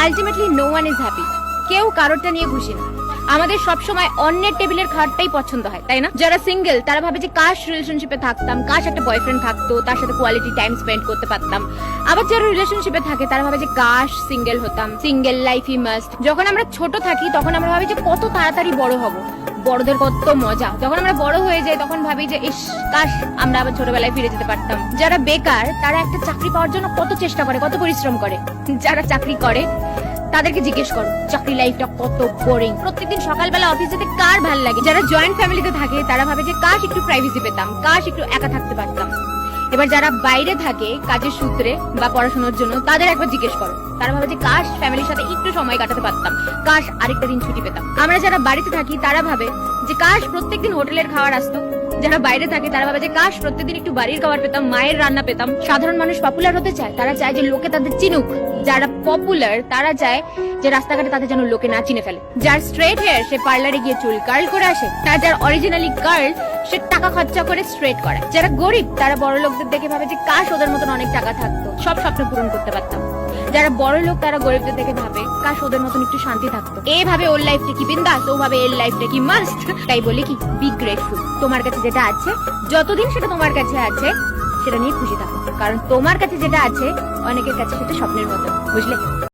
Ultimately no one is happy. কেউ কারোরটা নিয়ে খুশি না। আমাদের সব সময় অন্যের টেবিলের খাবারটাই পছন্দ হয়, তাই না? যারা সিঙ্গেল তারা ভাবে যে কাশ রিলেশনশিপে থাকতাম, কাশ একটা বয়ফ্রেন্ড থাকতো, তার সাথে কোয়ালিটি টাইম স্পেন্ড করতে পারতাম। আবার যারা রিলেশনশিপে থাকে তারা ভাবে যে কাশ সিঙ্গেল হতাম, সিঙ্গেল লাইফই মাস্ট। যখন আমরা ছোট থাকি তখন আমরা ভাবি যে কত তাড়াতাড়ি বড় হব, বড়দের কত মজা। যখন আমরা বড় হয়ে যাই তখন ভাবি যে ইস কাশ আমরা আবার ছোটবেলায় ফিরে যেতে পারতাম। যারা বেকার তারা একটা চাকরি পাওয়ার জন্য কত চেষ্টা করে, কত পরিশ্রম করে। যারা চাকরি করে তাদেরকে জিজ্ঞেস করো চাকরি লাইফটা কত বোরিং। প্রত্যেকদিন সকালবেলা অফিস যেতে কার ভালো লাগে? যারা জয়েন্ট ফ্যামিলিতে থাকে তারা ভাবে যে কাশ একটু প্রাইভেসি পেতাম, কাশ একটু একা থাকতে পারতাম। এবার যারা বাইরে থাকে কাজের সূত্রে বা পড়াশোনার জন্য তাদের একবার জিজ্ঞেস করো, তারা ভাবে যে কাশ ফ্যামিলির সাথে একটু সময় কাটাতে পারতাম, কাশ আরেকটা দিন ছুটি পেতাম। আমরা যারা বাড়িতে থাকি তারা ভাবে যে কাশ প্রত্যেকদিন হোটেলের খাবার আসতো। যারা বাইরে থাকে তারা ভাবে যে কাশ প্রত্যেকদিন একটু বাড়ির খাবার পেতাম, মায়ের রান্না পেতাম। সাধারণ মানুষ পপুলার হতে চায়, তারা চায় যে লোকে তাদের চিনুক। যারা পপুলার তারা চায় যে রাস্তাঘাটে তাদের যেন লোকে না চিনে ফেলে। যার স্ট্রেট হেয়ার সে পার্লারে গিয়ে চুল কার্ল করে আসে, তার যার অরিজিনালি কার্ল সে টাকা খরচা করে স্ট্রেট করায়। যারা গরিব তারা বড় লোকদের দেখে ভাবে যে কাশ ওদের মতন অনেক টাকা থাকতো, সব স্বপ্ন পূরণ করতে পারতাম। যারা বড় লোক তারা গরিবদের দেখে ভাবে কাশ ওদের মতন একটু শান্তি থাকতো। এইভাবে ওর লাইফটা কি বিন্দাস, ওভাবে এর লাইফটা কি মাস্ট। তাই বলি কি, বি গ্রেটফুল। তোমার কাছে যেটা আছে, যতদিন সেটা তোমার কাছে আছে সেটা নিয়ে খুশি থাকো, কারণ তোমার কাছে যেটা আছে অনেকের কাছে সেটা স্বপ্নের মতো, বুঝলে?